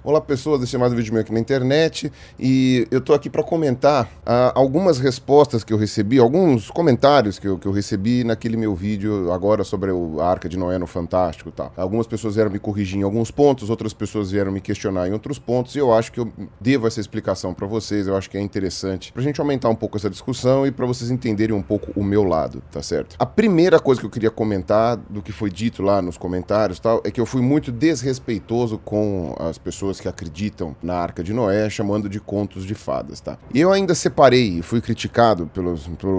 Olá pessoas, esse é mais um vídeo meu aqui na internet e eu tô aqui para comentar algumas respostas que eu recebi, alguns comentários que eu recebi naquele meu vídeo agora sobre a Arca de Noé no Fantástico e tal. Algumas pessoas vieram me corrigir em alguns pontos, outras pessoas vieram me questionar em outros pontos e eu acho que eu devo essa explicação para vocês, eu acho que é interessante pra gente aumentar um pouco essa discussão e para vocês entenderem um pouco o meu lado, tá certo? A primeira coisa que eu queria comentar do que foi dito lá nos comentários e tal, é que eu fui muito desrespeitoso com as pessoas que acreditam na Arca de Noé, chamando de contos de fadas, tá? E eu ainda separei, fui criticado por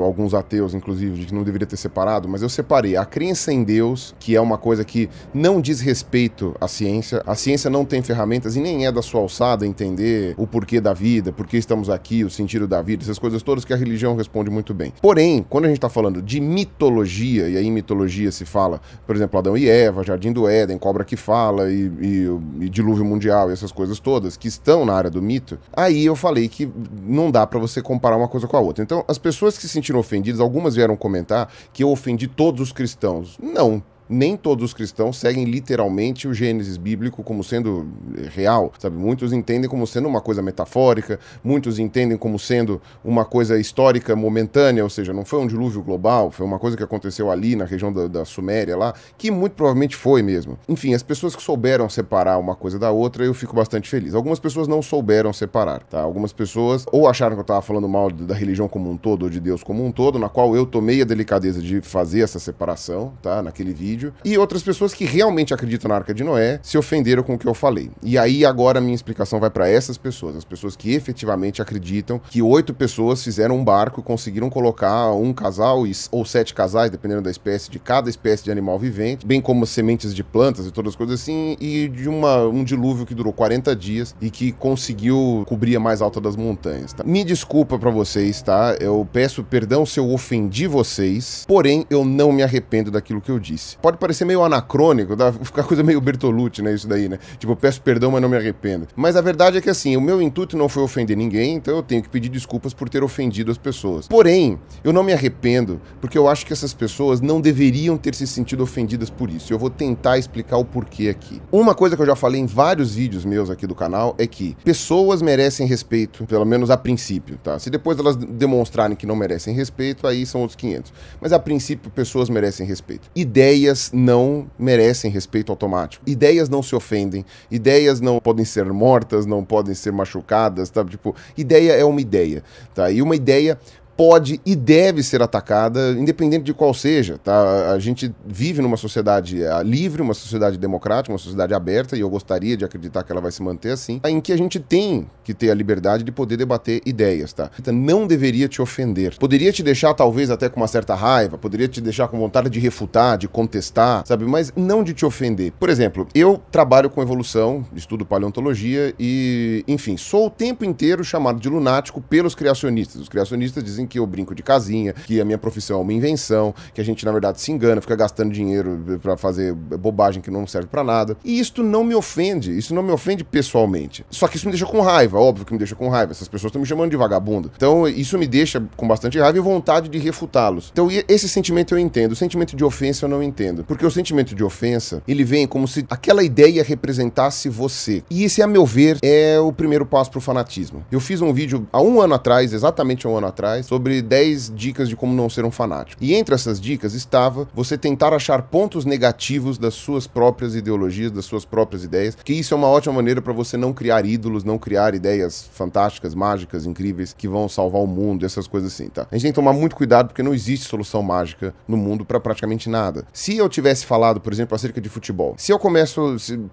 alguns ateus, inclusive, de que não deveria ter separado, mas eu separei a crença em Deus, que é uma coisa que não diz respeito à ciência. A ciência não tem ferramentas e nem é da sua alçada entender o porquê da vida, por que estamos aqui, o sentido da vida, essas coisas todas que a religião responde muito bem. Porém, quando a gente tá falando de mitologia, e aí em mitologia se fala, por exemplo, Adão e Eva, Jardim do Éden, cobra que fala e dilúvio mundial e essas coisas todas que estão na área do mito, aí eu falei que não dá pra você comparar uma coisa com a outra. Então, as pessoas que se sentiram ofendidas, algumas vieram comentar que eu ofendi todos os cristãos. Não. Nem todos os cristãos seguem literalmente o Gênesis bíblico como sendo real, sabe? Muitos entendem como sendo uma coisa metafórica, muitos entendem como sendo uma coisa histórica momentânea, ou seja, não foi um dilúvio global, foi uma coisa que aconteceu ali na região da Suméria lá, que muito provavelmente foi mesmo. Enfim, as pessoas que souberam separar uma coisa da outra, eu fico bastante feliz. Algumas pessoas não souberam separar, tá? Algumas pessoas ou acharam que eu estava falando mal da religião como um todo, ou de Deus como um todo, na qual eu tomei a delicadeza de fazer essa separação, tá? Naquele vídeo. E outras pessoas que realmente acreditam na Arca de Noé se ofenderam com o que eu falei. E aí agora a minha explicação vai para essas pessoas, as pessoas que efetivamente acreditam que 8 pessoas fizeram um barco e conseguiram colocar um casal ou 7 casais, dependendo da espécie, de cada espécie de animal vivente, bem como sementes de plantas e todas as coisas assim, e de um dilúvio que durou 40 dias e que conseguiu cobrir a mais alta das montanhas, tá? Me desculpa para vocês, tá? Eu peço perdão se eu ofendi vocês, porém eu não me arrependo daquilo que eu disse. Pode parecer meio anacrônico, ficar coisa meio Bertolucci, né, isso daí, né? Tipo, eu peço perdão, mas não me arrependo. Mas a verdade é que, assim, o meu intuito não foi ofender ninguém, então eu tenho que pedir desculpas por ter ofendido as pessoas. Porém, eu não me arrependo, porque eu acho que essas pessoas não deveriam ter se sentido ofendidas por isso. Eu vou tentar explicar o porquê aqui. Uma coisa que eu já falei em vários vídeos meus aqui do canal é que pessoas merecem respeito, pelo menos a princípio, tá? Se depois elas demonstrarem que não merecem respeito, aí são outros 500. Mas a princípio, pessoas merecem respeito. Ideias não merecem respeito automático. Ideias não se ofendem, ideias não podem ser mortas, não podem ser machucadas, tá? Tipo, ideia é uma ideia, tá? E uma ideia pode e deve ser atacada, independente de qual seja, tá? A gente vive numa sociedade livre, uma sociedade democrática, uma sociedade aberta, e eu gostaria de acreditar que ela vai se manter assim, em que a gente tem que ter a liberdade de poder debater ideias, tá? Então, não deveria te ofender. Poderia te deixar, talvez, até com uma certa raiva, poderia te deixar com vontade de refutar, de contestar, sabe? Mas não de te ofender. Por exemplo, eu trabalho com evolução, estudo paleontologia e, enfim, sou o tempo inteiro chamado de lunático pelos criacionistas. Os criacionistas dizem que eu brinco de casinha, que a minha profissão é uma invenção, que a gente, na verdade, se engana, fica gastando dinheiro pra fazer bobagem que não serve pra nada. E isto não me ofende, isso não me ofende pessoalmente. Só que isso me deixa com raiva, óbvio que me deixa com raiva. Essas pessoas estão me chamando de vagabundo. Então, isso me deixa com bastante raiva e vontade de refutá-los. Então, esse sentimento eu entendo. O sentimento de ofensa eu não entendo. Porque o sentimento de ofensa, ele vem como se aquela ideia representasse você. E esse, a meu ver, é o primeiro passo pro fanatismo. Eu fiz um vídeo há um ano atrás, exatamente há um ano atrás, sobre 10 dicas de como não ser um fanático. E entre essas dicas estava você tentar achar pontos negativos das suas próprias ideologias, das suas próprias ideias, que isso é uma ótima maneira para você não criar ídolos, não criar ideias fantásticas, mágicas, incríveis, que vão salvar o mundo, essas coisas assim, tá? A gente tem que tomar muito cuidado porque não existe solução mágica no mundo para praticamente nada. Se eu tivesse falado, por exemplo, acerca de futebol, se eu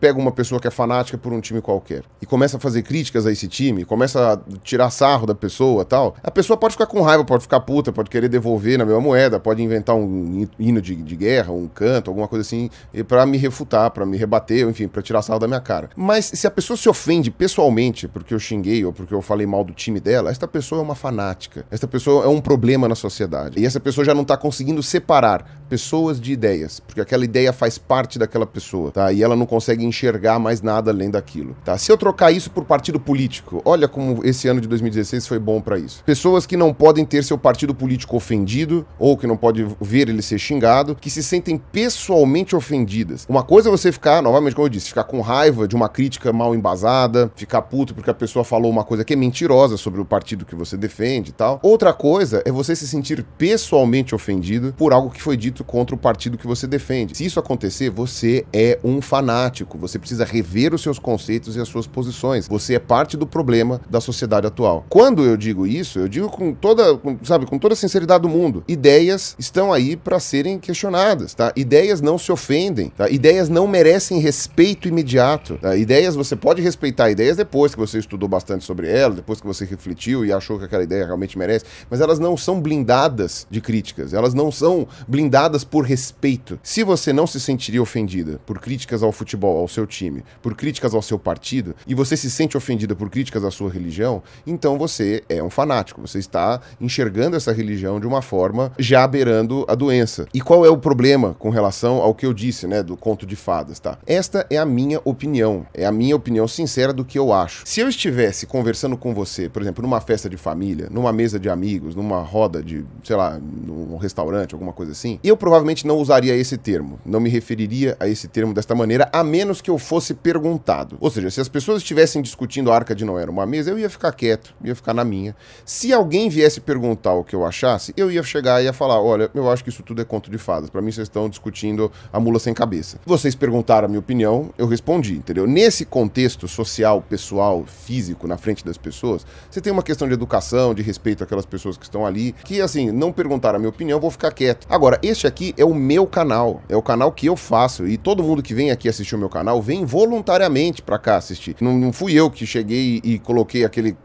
pego uma pessoa que é fanática por um time qualquer e começa a fazer críticas a esse time, começa a tirar sarro da pessoa e tal, a pessoa pode ficar com raiva, pode ficar puta, pode querer devolver na mesma moeda, pode inventar um hino de guerra, um canto, alguma coisa assim, pra me refutar, pra me rebater, enfim, pra tirar sarro da minha cara. Mas se a pessoa se ofende pessoalmente porque eu xinguei ou porque eu falei mal do time dela, esta pessoa é uma fanática. Esta pessoa é um problema na sociedade. E essa pessoa já não tá conseguindo separar pessoas de ideias, porque aquela ideia faz parte daquela pessoa, tá? E ela não consegue enxergar mais nada além daquilo, tá? Se eu trocar isso por partido político, olha como esse ano de 2016 foi bom pra isso. Pessoas que não podem ter seu partido político ofendido, ou que não pode ver ele ser xingado, que se sentem pessoalmente ofendidas. Uma coisa é você ficar, novamente como eu disse, ficar com raiva de uma crítica mal embasada, ficar puto porque a pessoa falou uma coisa que é mentirosa sobre o partido que você defende e tal. Outra coisa é você se sentir pessoalmente ofendido por algo que foi dito contra o partido que você defende. Se isso acontecer, você é um fanático, você precisa rever os seus conceitos e as suas posições. Você é parte do problema da sociedade atual. Quando eu digo isso, eu digo com toda a sinceridade do mundo. Ideias estão aí para serem questionadas, tá? Ideias não se ofendem, tá? Ideias não merecem respeito imediato, tá? Ideias, você pode respeitar ideias depois que você estudou bastante sobre elas, depois que você refletiu e achou que aquela ideia realmente merece, mas elas não são blindadas de críticas, elas não são blindadas por respeito. Se você não se sentiria ofendida por críticas ao futebol, ao seu time, por críticas ao seu partido, e você se sente ofendida por críticas à sua religião, então você é um fanático, você está enxergando essa religião de uma forma já beirando a doença. E qual é o problema com relação ao que eu disse, né, do conto de fadas, tá? Esta é a minha opinião sincera do que eu acho. Se eu estivesse conversando com você, por exemplo, numa festa de família, numa mesa de amigos, numa roda de, sei lá, num restaurante, alguma coisa assim, eu provavelmente não usaria esse termo, não me referiria a esse termo desta maneira, a menos que eu fosse perguntado. Ou seja, se as pessoas estivessem discutindo a Arca de Noé numa mesa, eu ia ficar quieto, ia ficar na minha. Se alguém viesse perguntar o que eu achasse, eu ia chegar e ia falar, olha, eu acho que isso tudo é conto de fadas, pra mim vocês estão discutindo a mula sem cabeça. Vocês perguntaram a minha opinião, eu respondi, entendeu? Nesse contexto social, pessoal, físico, na frente das pessoas, você tem uma questão de educação, de respeito àquelas pessoas que estão ali, que assim, não perguntaram a minha opinião, eu vou ficar quieto. Agora, este aqui é o meu canal, é o canal que eu faço, e todo mundo que vem aqui assistir o meu canal vem voluntariamente pra cá assistir. Não fui eu que cheguei e coloquei aquele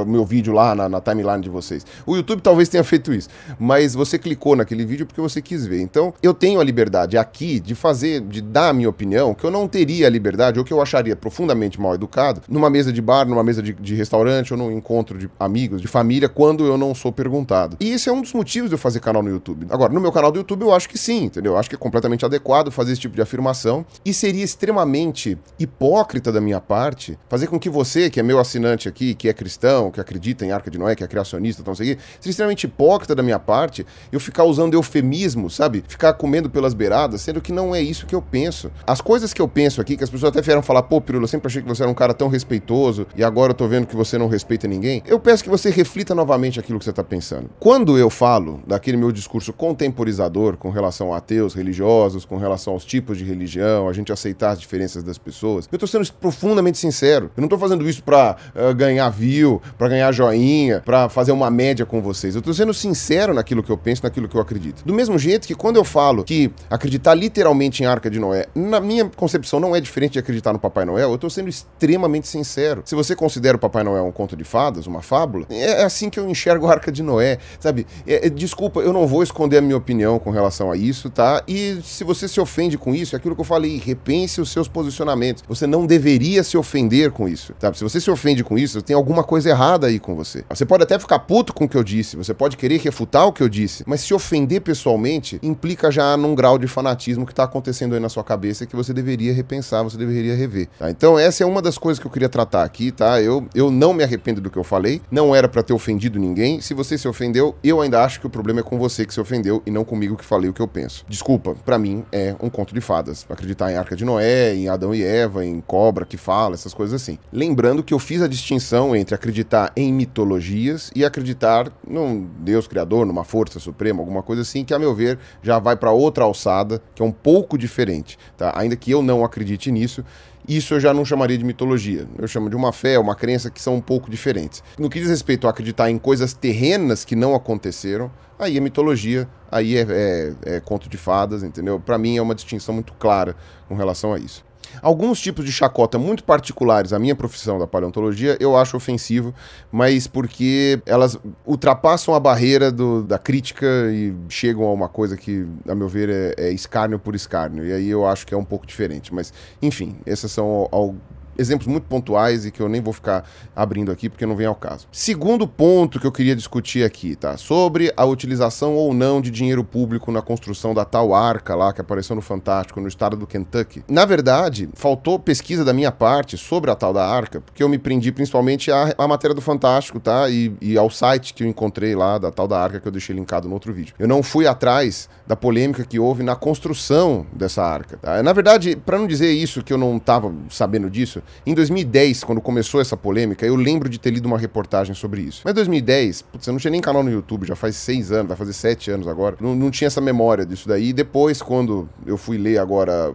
meu vídeo lá na timeline de vocês. O YouTube talvez tenha feito isso, mas você clicou naquele vídeo porque você quis ver. Então, eu tenho a liberdade aqui de dar a minha opinião, que eu não teria a liberdade, ou que eu acharia profundamente mal educado, numa mesa de bar, numa mesa de restaurante, ou num encontro de amigos, de família, quando eu não sou perguntado. E esse é um dos motivos de eu fazer canal no YouTube. Agora, no meu canal do YouTube eu acho que sim, entendeu? Eu acho que é completamente adequado fazer esse tipo de afirmação, e seria extremamente hipócrita da minha parte fazer com que você, que é meu assinante aqui, que é cristão, que acredita em Arca de Noé, que é criacionista, então, seria extremamente hipócrita da minha parte eu ficar usando eufemismo, sabe? Ficar comendo pelas beiradas, sendo que não é isso que eu penso. As coisas que eu penso aqui, que as pessoas até vieram falar, pô, Pirula, eu sempre achei que você era um cara tão respeitoso e agora eu tô vendo que você não respeita ninguém. Eu peço que você reflita novamente aquilo que você tá pensando. Quando eu falo daquele meu discurso contemporizador com relação a ateus, religiosos, com relação aos tipos de religião, a gente aceitar as diferenças das pessoas, eu tô sendo profundamente sincero. Eu não tô fazendo isso pra ganhar view, pra ganhar joinha, pra fazer uma média com vocês. Eu tô sendo sincero naquilo que eu penso, naquilo que eu acredito. Do mesmo jeito que quando eu falo que acreditar literalmente em Arca de Noé, na minha concepção não é diferente de acreditar no Papai Noel, eu tô sendo extremamente sincero. Se você considera o Papai Noel um conto de fadas, uma fábula, é assim que eu enxergo a Arca de Noé, sabe? Desculpa, eu não vou esconder a minha opinião com relação a isso, tá? E se você se ofende com isso, é aquilo que eu falei, repense os seus posicionamentos. Você não deveria se ofender com isso, sabe? Se você se ofende com isso, tem alguma coisa errada aí com você. Você pode até ficar puto com o que eu disse, você pode querer refutar o que eu disse, mas se ofender pessoalmente implica já num grau de fanatismo que tá acontecendo aí na sua cabeça que você deveria repensar, você deveria rever, tá? Então essa é uma das coisas que eu queria tratar aqui, tá? Eu não me arrependo do que eu falei, não era pra ter ofendido ninguém. Se você se ofendeu, eu ainda acho que o problema é com você que se ofendeu e não comigo que falei o que eu penso. Desculpa, pra mim é um conto de fadas. Acreditar em Arca de Noé, em Adão e Eva, em cobra que fala, essas coisas assim. Lembrando que eu fiz a distinção entre acreditar em mitologias e acreditar num Deus criador, numa força suprema, alguma coisa assim, que a meu ver já vai pra outra alçada, que é um pouco diferente, tá? Ainda que eu não acredite nisso, isso eu já não chamaria de mitologia. Eu chamo de uma fé, uma crença que são um pouco diferentes. No que diz respeito a acreditar em coisas terrenas que não aconteceram, aí é mitologia, aí é conto de fadas, entendeu? Pra mim é uma distinção muito clara com relação a isso. Alguns tipos de chacota muito particulares à minha profissão da paleontologia eu acho ofensivo, mas porque elas ultrapassam a barreira da crítica e chegam a uma coisa que, a meu ver, é escárnio por escárnio, e aí eu acho que é um pouco diferente. Mas, enfim, essas são exemplos muito pontuais e que eu nem vou ficar abrindo aqui porque não vem ao caso. Segundo ponto que eu queria discutir aqui, tá? Sobre a utilização ou não de dinheiro público na construção da tal arca lá que apareceu no Fantástico, no estado do Kentucky. Na verdade, faltou pesquisa da minha parte sobre a tal da arca, porque eu me prendi principalmente à matéria do Fantástico, tá? E ao site que eu encontrei lá da tal da arca que eu deixei linkado no outro vídeo. Eu não fui atrás da polêmica que houve na construção dessa arca, tá? Na verdade, para não dizer isso que eu não estava sabendo disso, em 2010, quando começou essa polêmica, eu lembro de ter lido uma reportagem sobre isso. Mas em 2010, putz, eu não tinha nem canal no YouTube, já faz 6 anos, vai fazer 7 anos agora. Não tinha essa memória disso daí. E depois, quando eu fui ler agora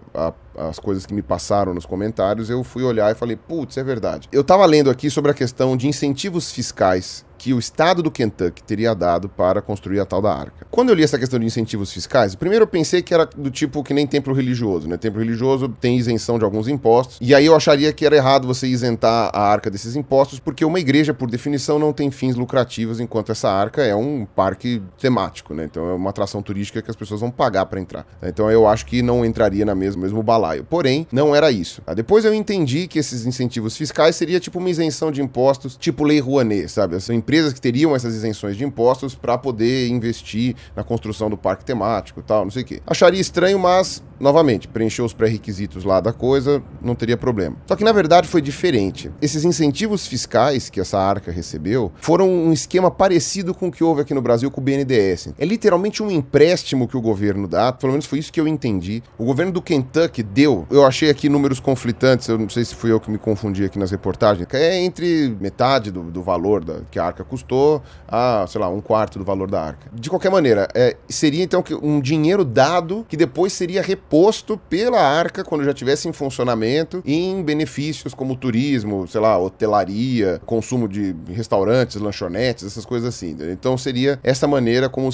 as coisas que me passaram nos comentários, eu fui olhar e falei, putz, é verdade. Eu tava lendo aqui sobre a questão de incentivos fiscais que o estado do Kentucky teria dado para construir a tal da arca. Quando eu li essa questão de incentivos fiscais, primeiro eu pensei que era do tipo que nem templo religioso, né? Templo religioso tem isenção de alguns impostos, e aí eu acharia que era errado você isentar a arca desses impostos, porque uma igreja, por definição, não tem fins lucrativos, enquanto essa arca é um parque temático, né? Então é uma atração turística que as pessoas vão pagar para entrar. Então eu acho que não entraria no mesmo balaio. Porém, não era isso. Depois eu entendi que esses incentivos fiscais seria tipo uma isenção de impostos, tipo Lei Rouanet, sabe? São empresas que teriam essas isenções de impostos para poder investir na construção do parque temático e tal, não sei o quê. Acharia estranho, mas, novamente, preencheu os pré-requisitos lá da coisa, não teria problema. Só que, na verdade, foi diferente. Esses incentivos fiscais que essa arca recebeu foram um esquema parecido com o que houve aqui no Brasil com o BNDES. É literalmente um empréstimo que o governo dá, pelo menos foi isso que eu entendi. O governo do Kentucky deu, eu achei aqui números conflitantes, eu não sei se fui eu que me confundi aqui nas reportagens, que é entre metade do valor que a arca custou a, sei lá, 1/4 do valor da arca. De qualquer maneira, seria então um dinheiro dado que depois seria reposto pela arca quando já estivesse em funcionamento em benefícios como turismo, sei lá, hotelaria, consumo de restaurantes, lanchonetes, essas coisas assim. Então seria essa maneira como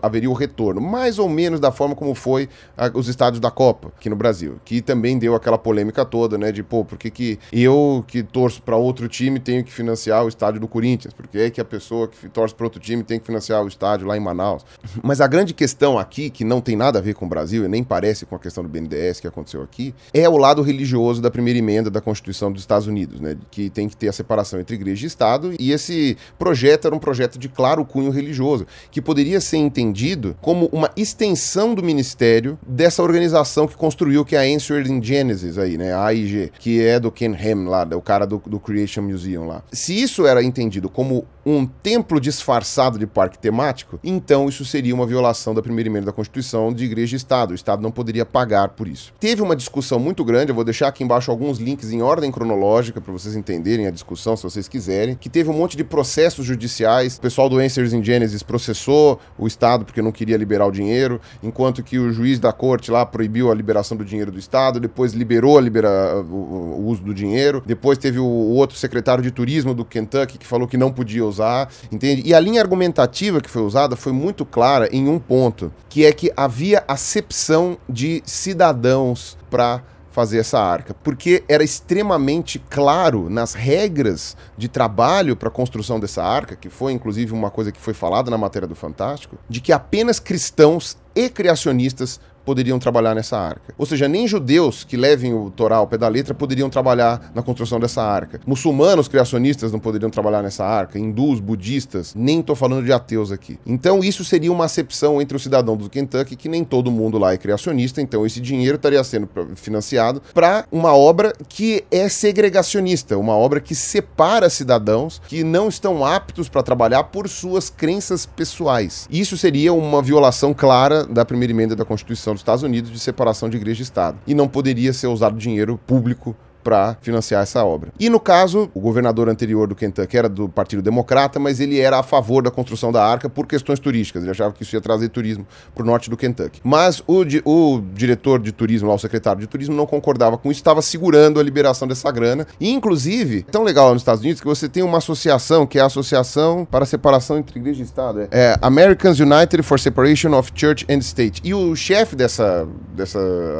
haveria o retorno, mais ou menos da forma como foi os estádios da Copa aqui no Brasil, que também deu aquela polêmica toda, né, de pô, por que eu que torço para outro time tenho que financiar o estádio do Corinthians? Por que a pessoa que torce para outro time tem que financiar o estádio lá em Manaus? Mas a grande questão aqui, que não tem nada a ver com o Brasil e nem parece com a questão do BNDES que aconteceu aqui, é o lado religioso da primeira emenda da Constituição dos Estados Unidos, né, que tem que ter a separação entre igreja e Estado, e esse projeto era um projeto de claro cunho religioso, que poderia ser entendido como uma extensão do ministério dessa organização que construiu, que é a Answered in Genesis aí, né, a AIG, que é do Ken Ham lá, o cara do Creation Museum lá. Se isso era entendido como um templo disfarçado de parque temático, então isso seria uma violação da primeira emenda da Constituição de igreja e Estado. O Estado não poderia pagar por isso. Teve uma discussão muito grande, eu vou deixar aqui embaixo alguns links em ordem cronológica para vocês entenderem a discussão, se vocês quiserem, que teve um monte de processos judiciais. O pessoal do Answers in Genesis processou o Estado porque não queria liberar o dinheiro, enquanto que o juiz da corte lá proibiu a liberação do dinheiro do Estado, depois liberou o uso do dinheiro, depois teve o outro secretário de turismo do Kentucky que falou que não podia usar, entende? E a linha argumentativa que foi usada foi muito clara em um ponto, que é que havia acepção de cidadãos para fazer essa arca, porque era extremamente claro nas regras de trabalho para a construção dessa arca, que foi inclusive uma coisa que foi falada na matéria do Fantástico, de que apenas cristãos e criacionistas poderiam trabalhar nessa arca. Ou seja, nem judeus que levem o Torá ao pé da letra poderiam trabalhar na construção dessa arca. Muçulmanos criacionistas não poderiam trabalhar nessa arca. Hindus, budistas, nem estou falando de ateus aqui. Então isso seria uma acepção entre o cidadão do Kentucky, que nem todo mundo lá é criacionista, então esse dinheiro estaria sendo financiado para uma obra que é segregacionista, uma obra que separa cidadãos que não estão aptos para trabalhar por suas crenças pessoais. Isso seria uma violação clara da primeira emenda da Constituição dos Estados Unidos de separação de igreja e Estado. E não poderia ser usado dinheiro público para financiar essa obra. E no caso, o governador anterior do Kentucky era do Partido Democrata, mas ele era a favor da construção da arca por questões turísticas. Ele achava que isso ia trazer turismo para o norte do Kentucky. Mas o diretor de turismo, lá, o secretário de turismo, não concordava com isso, estava segurando a liberação dessa grana. E, inclusive, é tão legal lá nos Estados Unidos que você tem uma associação, que é a Associação para a Separação entre Igreja e Estado. É Americans United for Separation of Church and State. E o chefe dessa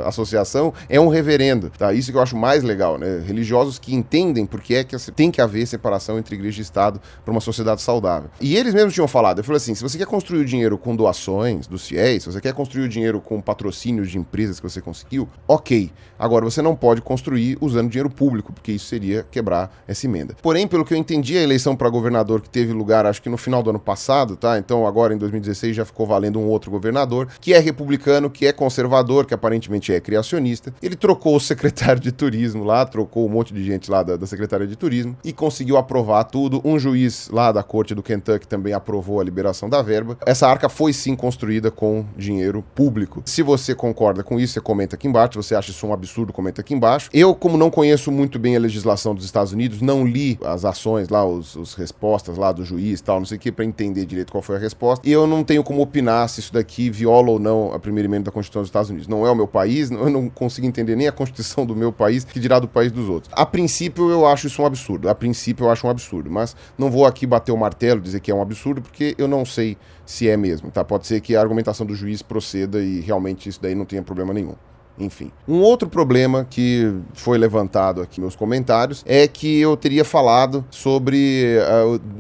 associação é um reverendo, tá? Isso que eu acho mais legal. né? Religiosos que entendem porque é que tem que haver separação entre igreja e Estado para uma sociedade saudável. E eles mesmos tinham falado, eu falei assim, se você quer construir o dinheiro com doações dos fiéis, se você quer construir o dinheiro com patrocínios de empresas que você conseguiu, ok. Agora, você não pode construir usando dinheiro público, porque isso seria quebrar essa emenda. Porém, pelo que eu entendi, a eleição para governador que teve lugar, acho que no final do ano passado, tá? Então, agora em 2016 já ficou valendo um outro governador, que é republicano, que é conservador, que aparentemente é criacionista. Ele trocou o secretário de turismo lá, trocou um monte de gente lá da Secretaria de Turismo e conseguiu aprovar tudo. Um juiz lá da corte do Kentucky também aprovou a liberação da verba. Essa arca foi sim construída com dinheiro público. Se você concorda com isso, você comenta aqui embaixo. Se você acha isso um absurdo, comenta aqui embaixo. Eu, como não conheço muito bem a legislação dos Estados Unidos, não li as ações lá, os respostas lá do juiz e tal, não sei o que, para entender direito qual foi a resposta. E eu não tenho como opinar se isso daqui viola ou não a primeira emenda da Constituição dos Estados Unidos. Não é o meu país, eu não consigo entender nem a Constituição do meu país, que dirá do país dos outros. A princípio, eu acho isso um absurdo. A princípio, eu acho um absurdo. Mas não vou aqui bater o martelo, dizer que é um absurdo, porque eu não sei se é mesmo, tá? Pode ser que a argumentação do juiz proceda e realmente isso daí não tenha problema nenhum. Enfim. Um outro problema que foi levantado aqui nos comentários é que eu teria falado sobre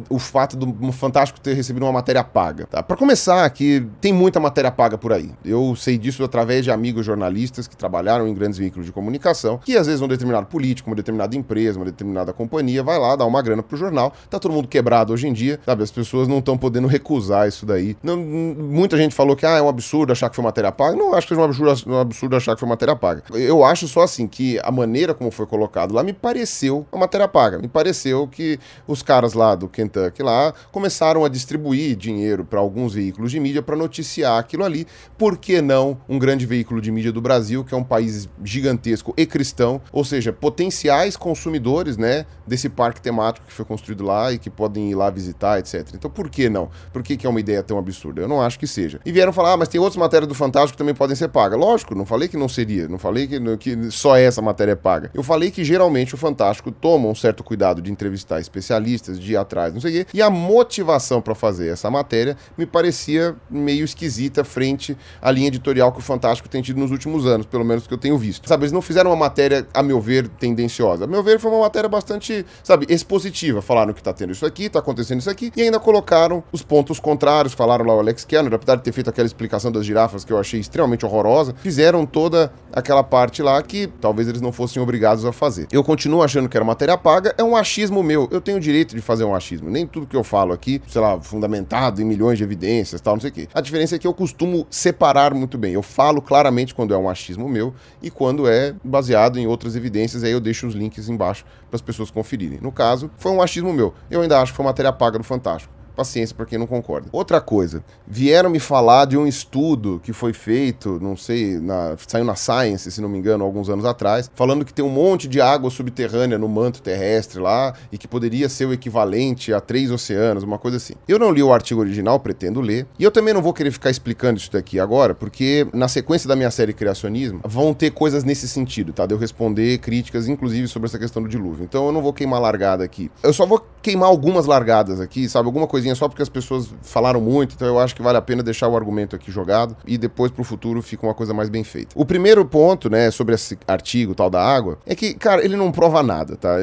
o fato do Fantástico ter recebido uma matéria paga. Tá? Para começar, aqui tem muita matéria paga por aí. Eu sei disso através de amigos jornalistas que trabalharam em grandes veículos de comunicação, que às vezes um determinado político, uma determinada empresa, uma determinada companhia vai lá, dá uma grana pro jornal. Tá todo mundo quebrado hoje em dia, sabe? As pessoas não estão podendo recusar isso daí. Não, muita gente falou que é um absurdo achar que foi matéria paga. Não acho que seja um absurdo achar que foi matéria paga. Eu acho só assim que a maneira como foi colocado lá me pareceu uma matéria paga. Me pareceu que os caras lá do Kentucky lá começaram a distribuir dinheiro para alguns veículos de mídia para noticiar aquilo ali. Por que não um grande veículo de mídia do Brasil, que é um país gigantesco e cristão, ou seja, potenciais consumidores, né, desse parque temático que foi construído lá e que podem ir lá visitar, etc. Então por que não? Por que é uma ideia tão absurda? Eu não acho que seja. E vieram falar, mas tem outras matérias do Fantástico que também podem ser pagas. Lógico, não falei que não seria. Não falei que só essa matéria é paga. Eu falei que geralmente o Fantástico toma um certo cuidado de entrevistar especialistas, de ir atrás, não sei o quê. E a motivação para fazer essa matéria me parecia meio esquisita frente à linha editorial que o Fantástico tem tido nos últimos anos, pelo menos que eu tenho visto. Sabe, eles não fizeram uma matéria, a meu ver, tendenciosa. A meu ver, foi uma matéria bastante, sabe, expositiva. Falaram que tá tendo isso aqui, tá acontecendo isso aqui, e ainda colocaram os pontos contrários. Falaram lá o Alex Kellner, apesar de ter feito aquela explicação das girafas que eu achei extremamente horrorosa, fizeram toda aquela parte lá que talvez eles não fossem obrigados a fazer. Eu continuo achando que era matéria paga, é um achismo meu. Eu tenho o direito de fazer um achismo. Nem tudo que eu falo aqui, sei lá, fundamentado em milhões de evidências, tal, não sei o quê. A diferença é que eu costumo separar muito bem. Eu falo claramente quando é um achismo meu e quando é baseado em outras evidências, aí eu deixo os links embaixo para as pessoas conferirem. No caso, foi um achismo meu. Eu ainda acho que foi matéria paga do Fantástico. Paciência para quem não concorda. Outra coisa, vieram me falar de um estudo que foi feito, não sei, saiu na Science, se não me engano, alguns anos atrás, falando que tem um monte de água subterrânea no manto terrestre lá e que poderia ser o equivalente a 3 oceanos, uma coisa assim. Eu não li o artigo original, pretendo ler, e eu também não vou querer ficar explicando isso daqui agora, porque na sequência da minha série Criacionismo, vão ter coisas nesse sentido, tá? De eu responder críticas, inclusive, sobre essa questão do dilúvio. Então eu não vou queimar largada aqui. Eu só vou queimar algumas largadas aqui, sabe? Alguma coisinha só porque as pessoas falaram muito, então eu acho que vale a pena deixar o argumento aqui jogado e depois pro futuro fica uma coisa mais bem feita. O primeiro ponto, né, sobre esse artigo tal da água, é que, cara, ele não prova nada, tá?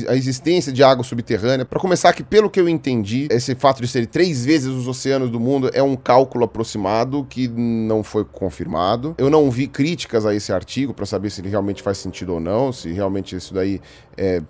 A existência de água subterrânea, pra começar que, pelo que eu entendi, esse fato de serem 3 vezes os oceanos do mundo é um cálculo aproximado que não foi confirmado. Eu não vi críticas a esse artigo pra saber se ele realmente faz sentido ou não, se realmente isso daí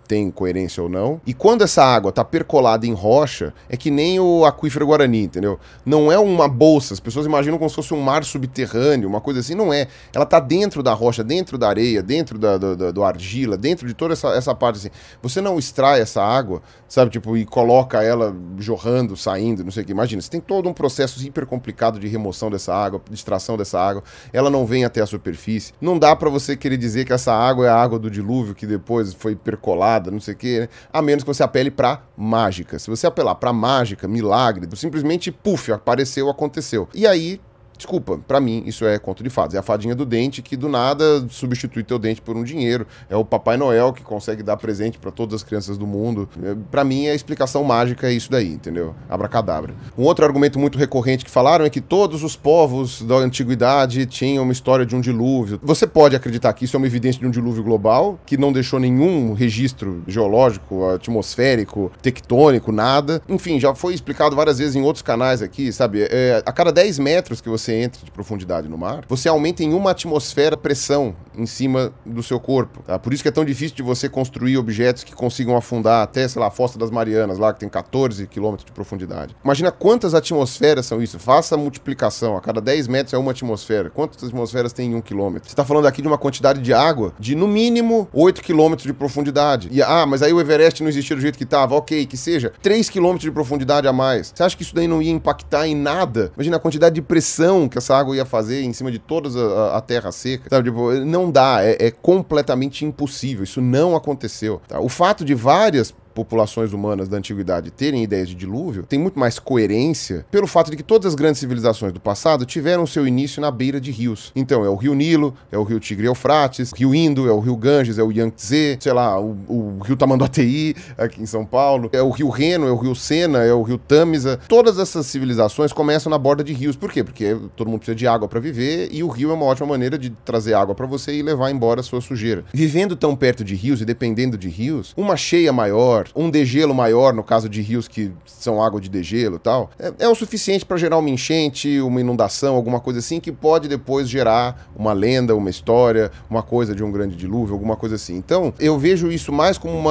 tem coerência ou não. E quando essa água tá percolada em rocha, é que nem o aquífero Guarani, entendeu? Não é uma bolsa, as pessoas imaginam como se fosse um mar subterrâneo, uma coisa assim, não é. Ela tá dentro da rocha, dentro da areia, dentro do argila, dentro de toda essa parte assim. Você não extrai essa água, sabe, tipo, e coloca ela jorrando, saindo, não sei o que. Imagina, você tem todo um processo hiper complicado de remoção dessa água, de extração dessa água, ela não vem até a superfície. Não dá pra você querer dizer que essa água é a água do dilúvio, que depois foi percolada, não sei o que, né? A menos que você apele pra mágica. Se você apelar pra mágica, milagre, simplesmente, puf, apareceu, aconteceu. E aí Desculpa, pra mim isso é conto de fadas. É a fadinha do dente que do nada substitui teu dente por um dinheiro. É o Papai Noel que consegue dar presente pra todas as crianças do mundo. Pra mim a explicação mágica é isso daí, entendeu? Abracadabra. Um outro argumento muito recorrente que falaram é que todos os povos da antiguidade tinham uma história de um dilúvio. Você pode acreditar que isso é uma evidência de um dilúvio global, que não deixou nenhum registro geológico, atmosférico, tectônico, nada. Enfim, já foi explicado várias vezes em outros canais aqui, sabe? A cada 10 metros que você entra de profundidade no mar, você aumenta em uma atmosfera a pressão em cima do seu corpo, tá? Por isso que é tão difícil de você construir objetos que consigam afundar até, sei lá, a Fossa das Marianas, lá que tem 14 quilômetros de profundidade. Imagina quantas atmosferas são isso. Faça a multiplicação. A cada 10 metros é uma atmosfera. Quantas atmosferas tem em 1 quilômetro? Você está falando aqui de uma quantidade de água de, no mínimo, 8 quilômetros de profundidade. E, mas aí o Everest não existia do jeito que estava. Ok, que seja 3 quilômetros de profundidade a mais. Você acha que isso daí não ia impactar em nada? Imagina a quantidade de pressão que essa água ia fazer em cima de toda a terra seca. Sabe? Tipo, não dá. É completamente impossível. Isso não aconteceu. Tá? O fato de várias populações humanas da antiguidade terem ideias de dilúvio, tem muito mais coerência pelo fato de que todas as grandes civilizações do passado tiveram seu início na beira de rios. Então, é o rio Nilo, é o rio Tigre e Eufrates, rio Indo, é o rio Ganges, é o Yangtze, sei lá, o rio Tamanduateí, aqui em São Paulo, é o rio Reno, é o rio Sena, é o rio Tamisa. Todas essas civilizações começam na borda de rios. Por quê? Porque todo mundo precisa de água para viver e o rio é uma ótima maneira de trazer água para você e levar embora a sua sujeira. Vivendo tão perto de rios e dependendo de rios, uma cheia maior, um degelo maior, no caso de rios que são água de degelo e tal, é o suficiente para gerar uma enchente, uma inundação, alguma coisa assim, que pode depois gerar uma lenda, uma história, uma coisa de um grande dilúvio, alguma coisa assim. Então, eu vejo isso mais como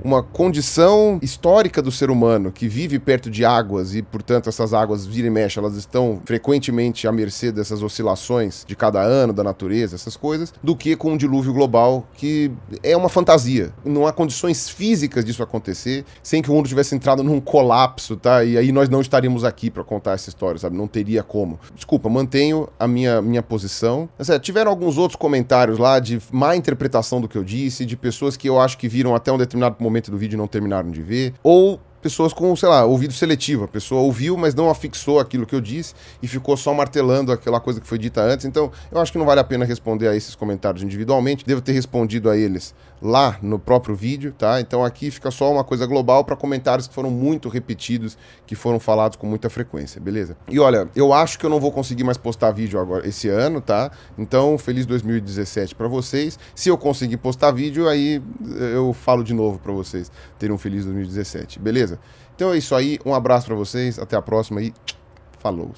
uma condição histórica do ser humano, que vive perto de águas e, portanto, essas águas vira e mexe, elas estão frequentemente à mercê dessas oscilações de cada ano, da natureza, essas coisas, do que com um dilúvio global, que é uma fantasia. Não há condições físicas disso acontecer sem que o mundo tivesse entrado num colapso, tá? E aí nós não estaríamos aqui para contar essa história, sabe? Não teria como. Desculpa, mantenho a minha posição. Mas, tiveram alguns outros comentários lá de má interpretação do que eu disse, de pessoas que eu acho que viram até um determinado momento do vídeo e não terminaram de ver, ou pessoas com, sei lá, ouvido seletivo. A pessoa ouviu, mas não afixou aquilo que eu disse e ficou só martelando aquela coisa que foi dita antes. Então, eu acho que não vale a pena responder a esses comentários individualmente. Devo ter respondido a eles lá no próprio vídeo, tá? Então aqui fica só uma coisa global para comentários que foram muito repetidos, que foram falados com muita frequência, beleza? E olha, eu acho que eu não vou conseguir mais postar vídeo agora esse ano, tá? Então, feliz 2017 para vocês. Se eu conseguir postar vídeo, aí eu falo de novo para vocês terem um feliz 2017, beleza? Então é isso aí, um abraço para vocês, até a próxima e falou!